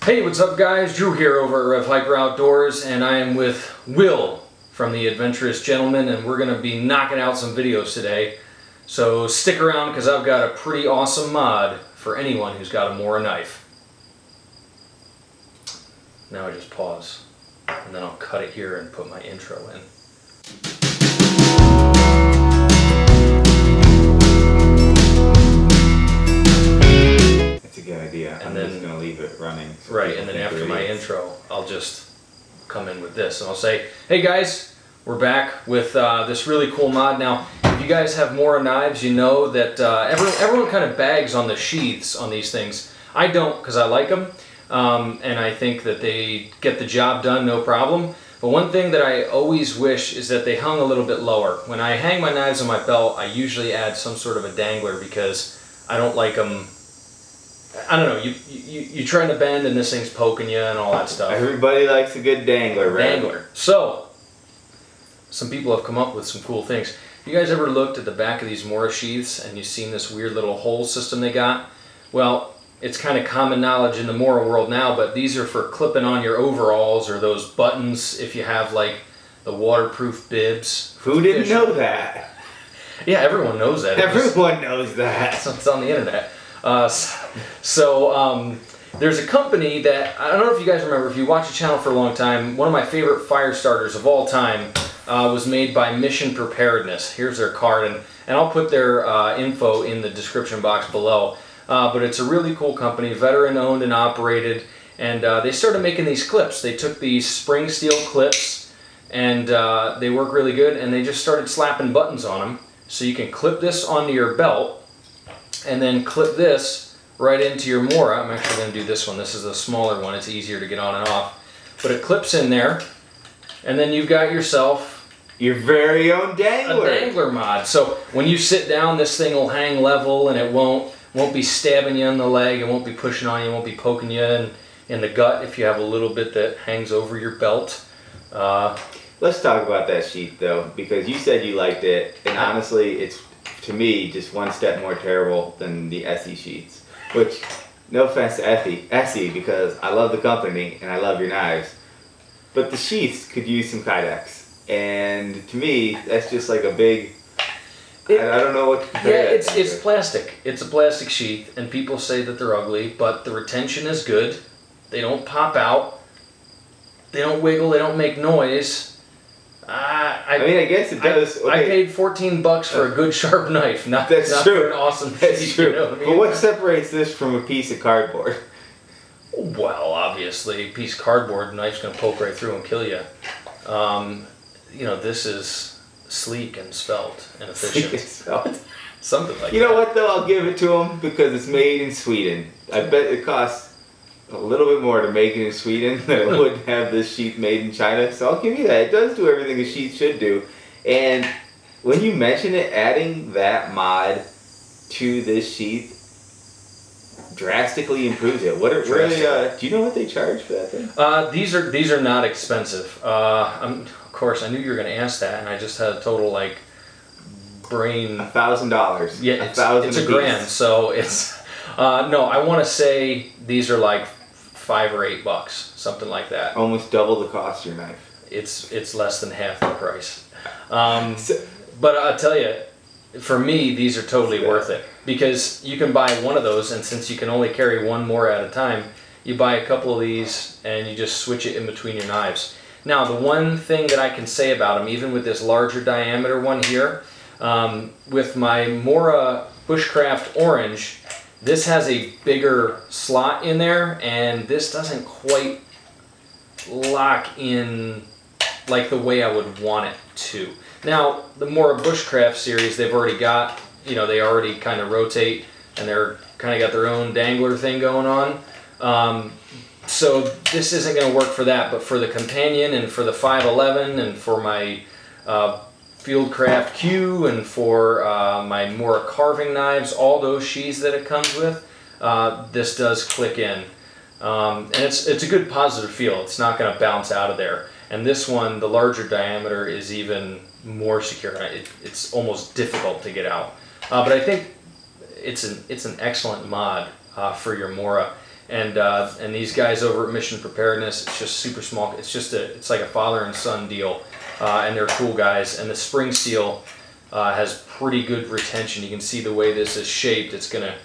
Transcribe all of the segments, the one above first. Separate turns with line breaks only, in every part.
Hey, what's up guys? Drew here over at Rev Hyper Outdoors, and I am with Will from the Adventurous Gentlemen, and we're going to be knocking out some videos today. So stick around because I've got a pretty awesome mod for anyone who's got a Mora knife. Now I just pause, and then I'll cut it here and put my intro in.
Good idea. I'm just going to leave it running. So
right, and then after my intro, I'll just come in with this. And I'll say, hey guys, we're back with this really cool mod. Now, if you guys have Mora knives, you know that everyone kind of bags on the sheaths on these things. I don't, because I like them, and I think that they get the job done no problem. But one thing that I always wish is that they hung a little bit lower. When I hang my knives on my belt, I usually add some sort of a dangler because I don't like them. I don't know, you're trying to bend and this thing's poking you and all that stuff.
Everybody likes a good dangler, right?
Dangler. So, some people have come up with some cool things. You guys ever looked at the back of these Mora sheaths and you've seen this weird little hole system they got? Well, it's kind of common knowledge in the Mora world now, but these are for clipping on your overalls or those buttons if you have like the waterproof bibs.
Who didn't know that?
Yeah, everyone knows that.
Everyone knows that.
It's on the internet. There's a company that, I don't know if you guys remember, if you watch the channel for a long time, one of my favorite fire starters of all time was made by Mission Preparedness. Here's their card, and I'll put their info in the description box below. But it's a really cool company, veteran owned and operated, and they started making these clips. They took these spring steel clips, and they work really good, and they just started slapping buttons on them. So you can clip this onto your belt, and then clip this right into your Mora. I'm actually going to do this one. This is a smaller one. It's easier to get on and off. But it clips in there, and then you've got yourself
your very own dangler.
A dangler mod. So when you sit down, this thing will hang level, and it won't be stabbing you in the leg. It won't be pushing on you. It won't be poking you in the gut if you have a little bit that hangs over your belt.
Let's talk about that sheath though, because you said you liked it, and honestly, it's, to me, just one step more terrible than the Essie sheaths. Which, no offense to Essie, because I love the company and I love your knives, but the sheaths could use some Kydex. And to me, that's just like a big, I don't know what to compare.
Yeah, it's plastic. It's a plastic sheath, and people say that they're ugly, but the retention is good. They don't pop out. They don't wiggle. They don't make noise.
I mean, I guess it does.
I paid $14 for a good sharp knife, not
true.
For an awesome
That's
sheath,
true.
You know what I mean?
But what separates this from a piece of cardboard?
Well, obviously, a piece of cardboard, knife's going to poke right through and kill you. You know, this is sleek and svelte and efficient.
Sleek and svelte.
Something like that.
You know what, though? I'll give it to them because it's made in Sweden. I bet it costs a little bit more to make it in Sweden than it would have this sheath made in China. So I'll give you that. It does do everything a sheath should do. And when you mention it, adding that mod to this sheath drastically improves it. What it really? Do you know what they charge for that thing?
These are not expensive. Of course, I knew you were going to ask that, and I just had a total like brain.
$1,000.
Yeah, it's a grand. So it's no. I want to say these are like $5 or $8, something like that.
Almost double the cost of your knife.
It's less than half the price. But I'll tell you, for me, these are totally worth it because you can buy one of those, and since you can only carry one more at a time, you buy a couple of these and you just switch it in between your knives. Now, the one thing that I can say about them, even with this larger diameter one here, with my Mora Bushcraft Orange, this has a bigger slot in there, and this doesn't quite lock in like the way I would want it to. Now, the Mora Bushcraft series, they've already got, you know, they already kind of rotate, and they're kind of got their own dangler thing going on. So this isn't going to work for that, but for the companion and for the 511 and for my Fieldcraft Q and for my Mora carving knives, all those sheaths that it comes with, this does click in. And it's a good positive feel. It's not going to bounce out of there. And this one, the larger diameter, is even more secure. It's almost difficult to get out. But I think it's an excellent mod for your Mora. And these guys over at Mission Preparedness, it's just super small. It's like a father and son deal, and they're cool guys. And the spring steel has pretty good retention. You can see the way this is shaped. It's gonna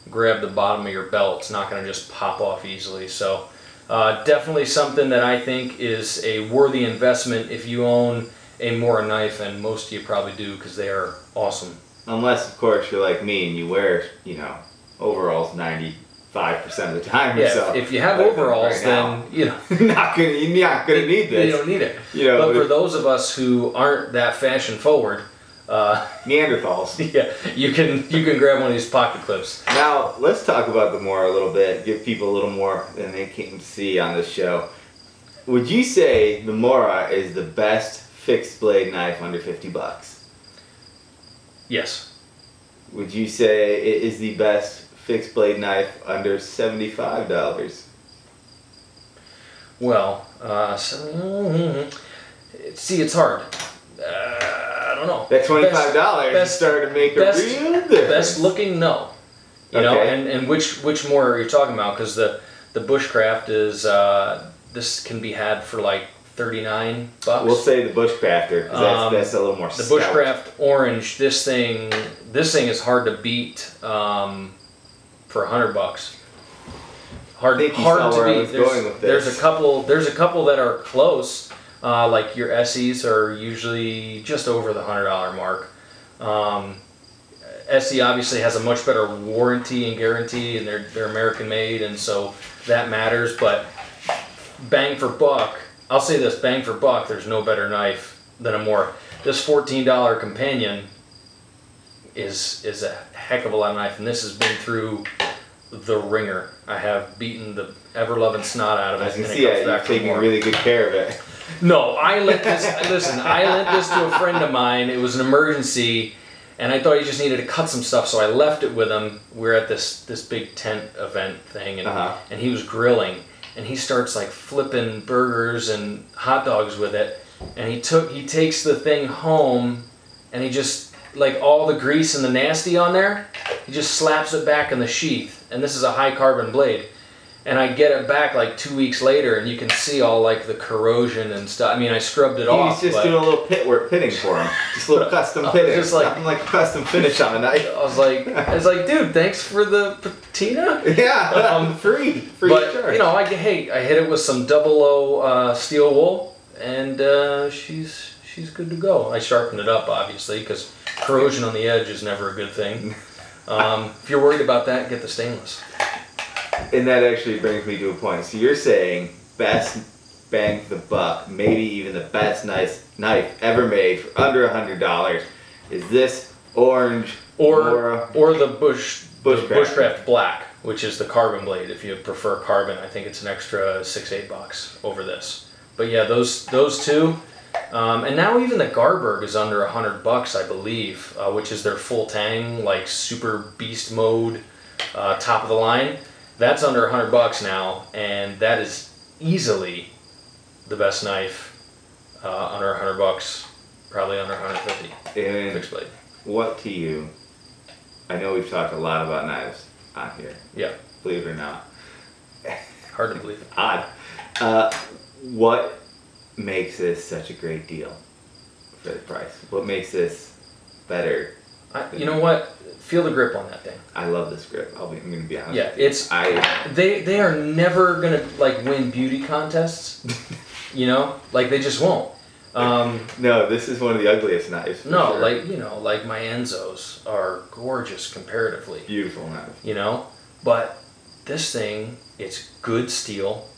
grab the bottom of your belt. It's not gonna just pop off easily. So definitely something that I think is a worthy investment if you own a Mora knife, and most of you probably do because they are awesome.
Unless, of course, you're like me and you wear, overalls 95% of the time.
Yeah,
so.
if you have overalls, then
you're not gonna need this.
You don't need it.
But
for those of us who aren't that fashion forward,
Neanderthals.
Yeah, you can grab one of these pocket clips.
Now let's talk about the Mora a little bit. Give people a little more than they can see on this show. Would you say the Mora is the best fixed blade knife under $50?
Yes.
Would you say it is the best fixed blade knife under $75?
Well, see, it's hard. I don't know.
That $25 started to make a real difference.
Best looking, no. You know, and which Mora are you talking about? Because the Bushcraft is this can be had for like $39.
We'll say the Bushcrafter, because that's a little more
the
stout.
Bushcraft Orange. This thing is hard to beat for $100. Hard to beat. There's a couple that are close. Like your SEs are usually just over the $100 mark. SE obviously has a much better warranty and guarantee, and they're American made, and so that matters. But bang for buck, I'll say this: bang for buck, there's no better knife than a Mora. This $14 companion is a heck of a lot of knife, and this has been through the ringer. I have beaten the ever-loving snot out of it.
I can see it. You're taking really good care of it.
No, I lent this. Listen, I lent this to a friend of mine. It was an emergency, and I thought he just needed to cut some stuff, so I left it with him. We were at this big tent event thing, and he was grilling, and he starts like flipping burgers and hot dogs with it, and he takes the thing home, and he just, like, all the grease and the nasty on there, he just slaps it back in the sheath, and this is a high carbon blade. And I get it back like 2 weeks later, and you can see all like the corrosion and stuff. I mean, I scrubbed it off.
He's just doing a little pitting for him. Just a little custom pitting. Just like a custom finish on a knife.
I was like, dude, thanks for the patina.
Yeah, free
but,
charge.
You know, I hit it with some 00 steel wool, and she's good to go. I sharpened it up, obviously, because corrosion on the edge is never a good thing. If you're worried about that, get the stainless.
And that actually brings me to a point. So you're saying best bang for the buck, maybe even the best knife ever made for under $100 is this orange
or the Bushcraft Black, which is the carbon blade. If you prefer carbon, I think it's an extra $6-8 over this. But yeah, those two, and now even the Garberg is under $100, I believe, which is their full tang, like super beast mode, top of the line. That's under $100 now, and that is easily the best knife under $100, probably under $150.
And
fixed blade.
What to you? I know we've talked a lot about knives on here.
Yeah.
Believe it or not.
Hard to believe.
Odd. What makes this such a great deal for the price? What makes this better?
You know what? Feel the grip on that thing.
I love this grip. I'm going to be honest.
Yeah, it's they are never going to like win beauty contests. You know, like they just won't.
No, this is one of the ugliest knives.
No,
sure.
like, you know, like my Enzos are gorgeous comparatively.
Beautiful knife.
You know, but this thing, it's good steel.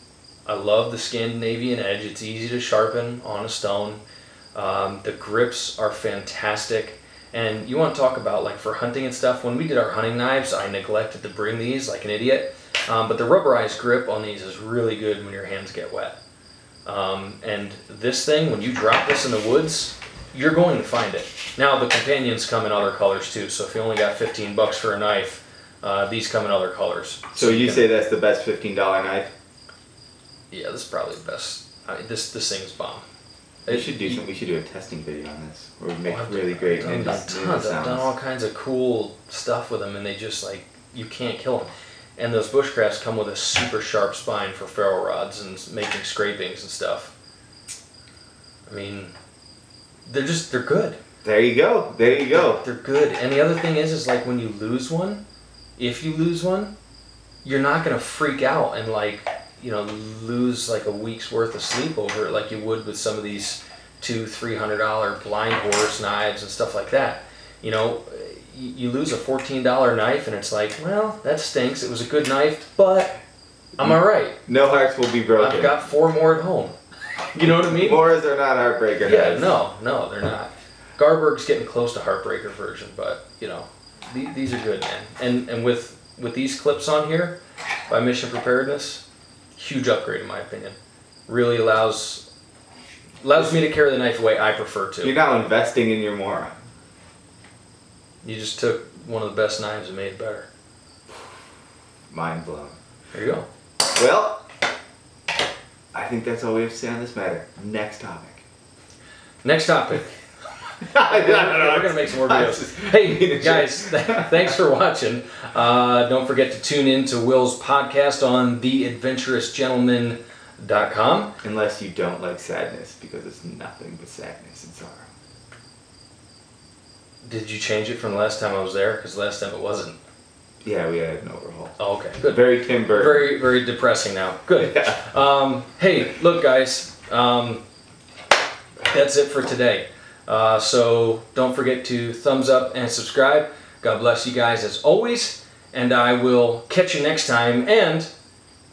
I love the Scandinavian edge. It's easy to sharpen on a stone. The grips are fantastic. And you want to talk about, like, for hunting and stuff, when we did our hunting knives, I neglected to bring these like an idiot. But the rubberized grip on these is really good when your hands get wet. And this thing, when you drop this in the woods, you're going to find it. Now, the companions come in other colors too, so if you only got $15 for a knife, these come in other colors.
So you say that's the best $15 knife?
Yeah, this is probably the best. I mean, this thing's bomb.
We should do a testing video on this, where we make really great ninja sounds.
I've done all kinds of cool stuff with them, and they just, like, you can't kill them. and those bushcrafts come with a super sharp spine for ferro rods and making scrapings and stuff. I mean, they're good.
There you go. There you go.
They're good. And the other thing is like when you lose one, if you lose one, you're not gonna freak out and like, you know, lose like a week's worth of sleep over it like you would with some of these $200-300 blind horse knives and stuff like that. You know, you lose a $14 knife and it's like, well, that stinks. It was a good knife, but I'm all right.
No hearts will be broken.
I've got 4 more at home. You know what I mean?
Moras are not heartbreaker
Yeah,
knives.
no, they're not. Garberg's getting close to heartbreaker version, but you know, these are good, man. And with these clips on here by Mission Preparedness, huge upgrade in my opinion. Really allows me to carry the knife the way I prefer to.
You're now investing in your Mora.
You just took one of the best knives and made it better.
Mind blown.
There you go.
Well, I think that's all we have to say on this matter. Next topic.
Next topic. We're going to make some more videos. Hey, guys, thanks for watching. Don't forget to tune in to Will's podcast on theadventurousgentlemen.com.
Unless you don't like sadness, because it's nothing but sadness and sorrow.
Did you change it from the last time I was there? Because last time it wasn't.
Yeah, we had an overhaul.
Oh, okay, good.
Very Tim Burton.
Very, very depressing now. Good.
Yeah.
Hey, look, guys. That's it for today. So don't forget to thumbs up and subscribe. God bless you guys as always. And I will catch you next time. And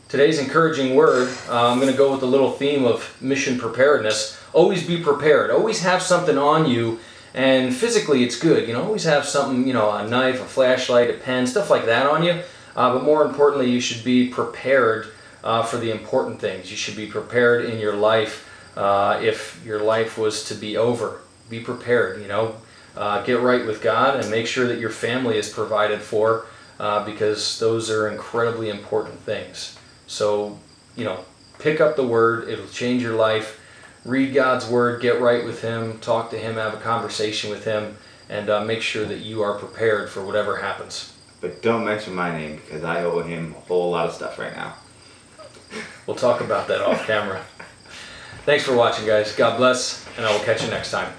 today's encouraging word, I'm going to go with the little theme of mission preparedness. Always be prepared. Always have something on you. And physically it's good, you know, always have something, you know, a knife, a flashlight, a pen, stuff like that on you. But more importantly, you should be prepared for the important things. You should be prepared in your life if your life was to be over. Be prepared, you know, get right with God and make sure that your family is provided for because those are incredibly important things. So, you know, pick up the word, it'll change your life. Read God's Word, get right with Him, talk to Him, have a conversation with Him, and make sure that you are prepared for whatever happens.
But don't mention my name because I owe him a whole lot of stuff right now.
We'll talk about that off camera. Thanks for watching, guys. God bless, and I will catch you next time.